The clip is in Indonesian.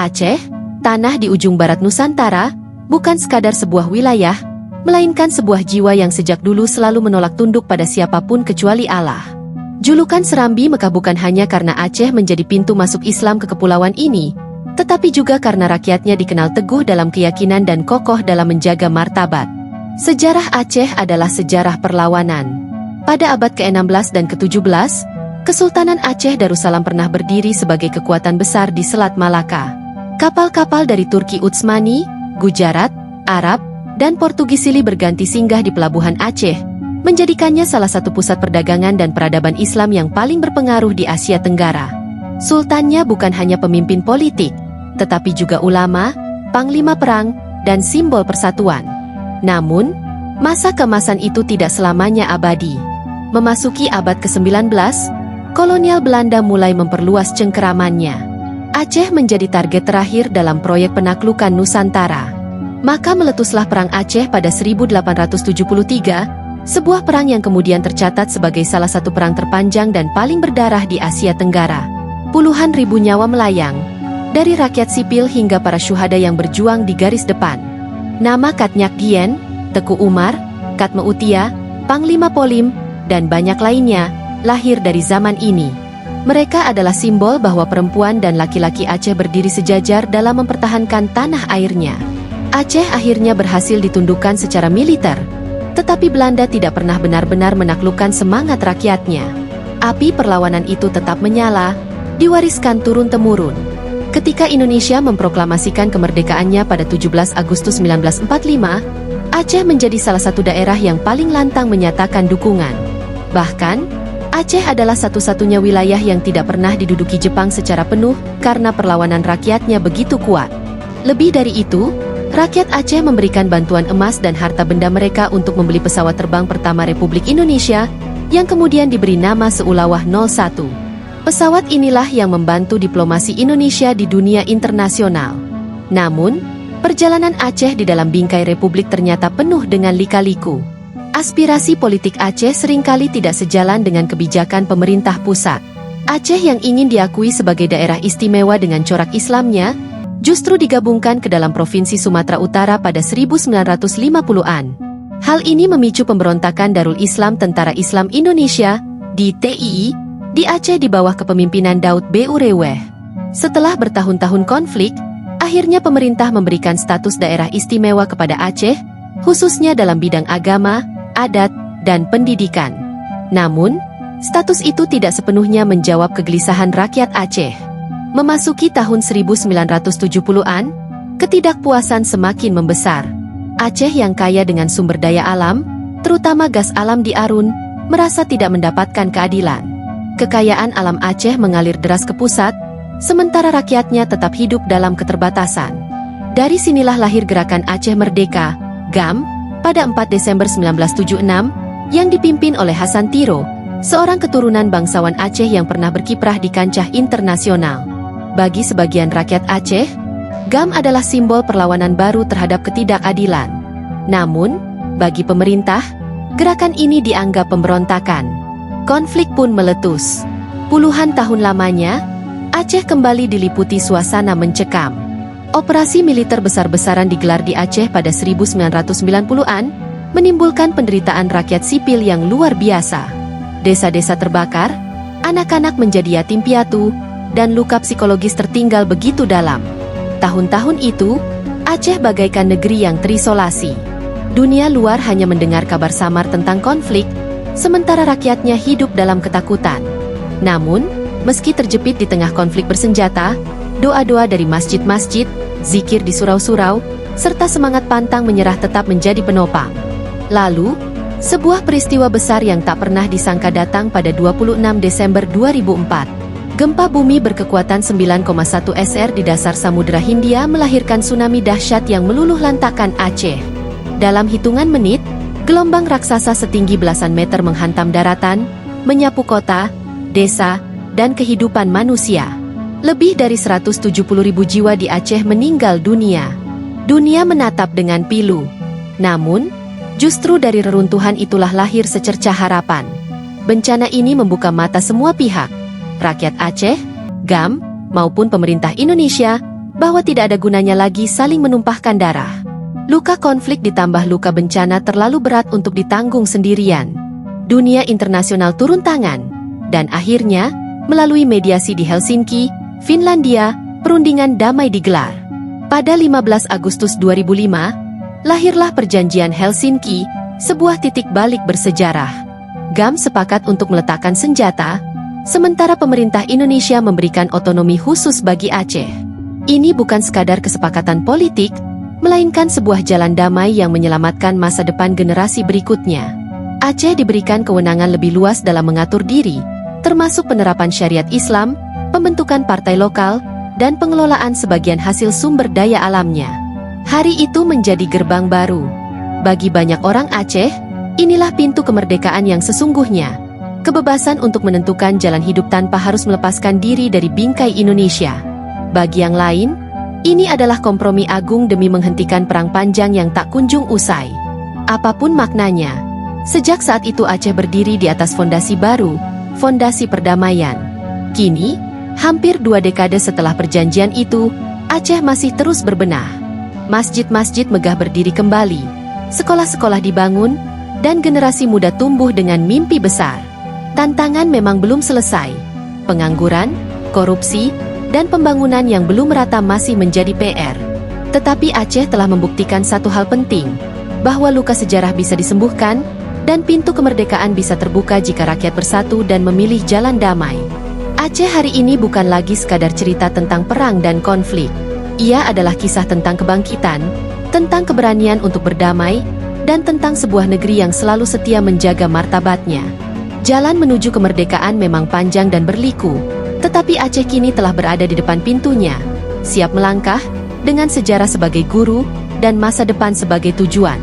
Aceh, tanah di ujung barat Nusantara, bukan sekadar sebuah wilayah, melainkan sebuah jiwa yang sejak dulu selalu menolak tunduk pada siapapun kecuali Allah. Julukan Serambi Mekah bukan hanya karena Aceh menjadi pintu masuk Islam ke kepulauan ini, tetapi juga karena rakyatnya dikenal teguh dalam keyakinan dan kokoh dalam menjaga martabat. Sejarah Aceh adalah sejarah perlawanan. Pada abad ke-16 dan ke-17, Kesultanan Aceh Darussalam pernah berdiri sebagai kekuatan besar di Selat Malaka. Kapal-kapal dari Turki Utsmani, Gujarat, Arab, dan Portugis silih berganti singgah di pelabuhan Aceh, menjadikannya salah satu pusat perdagangan dan peradaban Islam yang paling berpengaruh di Asia Tenggara. Sultannya bukan hanya pemimpin politik, tetapi juga ulama, panglima perang, dan simbol persatuan. Namun, masa keemasan itu tidak selamanya abadi. Memasuki abad ke-19, kolonial Belanda mulai memperluas cengkeramannya. Aceh menjadi target terakhir dalam proyek penaklukan Nusantara. Maka meletuslah Perang Aceh pada 1873, sebuah perang yang kemudian tercatat sebagai salah satu perang terpanjang dan paling berdarah di Asia Tenggara. Puluhan ribu nyawa melayang, dari rakyat sipil hingga para syuhada yang berjuang di garis depan. Nama Katnyak Dien, Teku Umar, Katme Utia, Panglima Polim, dan banyak lainnya, lahir dari zaman ini. Mereka adalah simbol bahwa perempuan dan laki-laki Aceh berdiri sejajar dalam mempertahankan tanah airnya. Aceh akhirnya berhasil ditundukkan secara militer, tetapi Belanda tidak pernah benar-benar menaklukkan semangat rakyatnya. Api perlawanan itu tetap menyala, diwariskan turun-temurun. Ketika Indonesia memproklamasikan kemerdekaannya pada 17 Agustus 1945, Aceh menjadi salah satu daerah yang paling lantang menyatakan dukungan. Bahkan, Aceh adalah satu-satunya wilayah yang tidak pernah diduduki Jepang secara penuh karena perlawanan rakyatnya begitu kuat. Lebih dari itu, rakyat Aceh memberikan bantuan emas dan harta benda mereka untuk membeli pesawat terbang pertama Republik Indonesia, yang kemudian diberi nama Seulawah 01. Pesawat inilah yang membantu diplomasi Indonesia di dunia internasional. Namun, perjalanan Aceh di dalam bingkai Republik ternyata penuh dengan lika-liku. Aspirasi politik Aceh seringkali tidak sejalan dengan kebijakan pemerintah pusat. Aceh yang ingin diakui sebagai daerah istimewa dengan corak Islamnya, justru digabungkan ke dalam Provinsi Sumatera Utara pada 1950-an. Hal ini memicu pemberontakan Darul Islam Tentara Islam Indonesia, (DTII), di Aceh di bawah kepemimpinan Daud B. Ureweh. Setelah bertahun-tahun konflik, akhirnya pemerintah memberikan status daerah istimewa kepada Aceh, khususnya dalam bidang agama, adat, dan pendidikan. Namun, status itu tidak sepenuhnya menjawab kegelisahan rakyat Aceh. Memasuki tahun 1970-an, ketidakpuasan semakin membesar. Aceh yang kaya dengan sumber daya alam, terutama gas alam di Arun, merasa tidak mendapatkan keadilan. Kekayaan alam Aceh mengalir deras ke pusat, sementara rakyatnya tetap hidup dalam keterbatasan. Dari sinilah lahir Gerakan Aceh Merdeka, GAM, pada 4 Desember 1976, yang dipimpin oleh Hasan Tiro, seorang keturunan bangsawan Aceh yang pernah berkiprah di kancah internasional. Bagi sebagian rakyat Aceh, GAM adalah simbol perlawanan baru terhadap ketidakadilan. Namun, bagi pemerintah, gerakan ini dianggap pemberontakan. Konflik pun meletus. Puluhan tahun lamanya, Aceh kembali diliputi suasana mencekam. Operasi militer besar-besaran digelar di Aceh pada 1990-an, menimbulkan penderitaan rakyat sipil yang luar biasa. Desa-desa terbakar, anak-anak menjadi yatim piatu, dan luka psikologis tertinggal begitu dalam. Tahun-tahun itu, Aceh bagaikan negeri yang terisolasi. Dunia luar hanya mendengar kabar samar tentang konflik, sementara rakyatnya hidup dalam ketakutan. Namun, meski terjepit di tengah konflik bersenjata, doa-doa dari masjid-masjid, zikir di surau-surau, serta semangat pantang menyerah tetap menjadi penopang. Lalu, sebuah peristiwa besar yang tak pernah disangka datang pada 26 Desember 2004. Gempa bumi berkekuatan 9,1 SR di dasar Samudra Hindia melahirkan tsunami dahsyat yang meluluh lantakkan Aceh. Dalam hitungan menit, gelombang raksasa setinggi belasan meter menghantam daratan, menyapu kota, desa, dan kehidupan manusia. Lebih dari 170.000 jiwa di Aceh meninggal dunia. Dunia menatap dengan pilu. Namun, justru dari reruntuhan itulah lahir secercah harapan. Bencana ini membuka mata semua pihak, rakyat Aceh, GAM, maupun pemerintah Indonesia, bahwa tidak ada gunanya lagi saling menumpahkan darah. Luka konflik ditambah luka bencana terlalu berat untuk ditanggung sendirian. Dunia internasional turun tangan, dan akhirnya, melalui mediasi di Helsinki, Finlandia, perundingan damai digelar. Pada 15 Agustus 2005, lahirlah Perjanjian Helsinki, sebuah titik balik bersejarah. GAM sepakat untuk meletakkan senjata, sementara pemerintah Indonesia memberikan otonomi khusus bagi Aceh. Ini bukan sekadar kesepakatan politik, melainkan sebuah jalan damai yang menyelamatkan masa depan generasi berikutnya. Aceh diberikan kewenangan lebih luas dalam mengatur diri, termasuk penerapan syariat Islam, pembentukan partai lokal, dan pengelolaan sebagian hasil sumber daya alamnya. Hari itu menjadi gerbang baru. Bagi banyak orang Aceh, inilah pintu kemerdekaan yang sesungguhnya. Kebebasan untuk menentukan jalan hidup tanpa harus melepaskan diri dari bingkai Indonesia. Bagi yang lain, ini adalah kompromi agung demi menghentikan perang panjang yang tak kunjung usai. Apapun maknanya, sejak saat itu Aceh berdiri di atas fondasi baru, fondasi perdamaian. Kini, hampir 2 dekade setelah perjanjian itu, Aceh masih terus berbenah. Masjid-masjid megah berdiri kembali, sekolah-sekolah dibangun, dan generasi muda tumbuh dengan mimpi besar. Tantangan memang belum selesai. Pengangguran, korupsi, dan pembangunan yang belum merata masih menjadi PR. Tetapi Aceh telah membuktikan satu hal penting, bahwa luka sejarah bisa disembuhkan, dan pintu kemerdekaan bisa terbuka jika rakyat bersatu dan memilih jalan damai. Aceh hari ini bukan lagi sekadar cerita tentang perang dan konflik. Ia adalah kisah tentang kebangkitan, tentang keberanian untuk berdamai, dan tentang sebuah negeri yang selalu setia menjaga martabatnya. Jalan menuju kemerdekaan memang panjang dan berliku, tetapi Aceh kini telah berada di depan pintunya, siap melangkah, dengan sejarah sebagai guru, dan masa depan sebagai tujuan.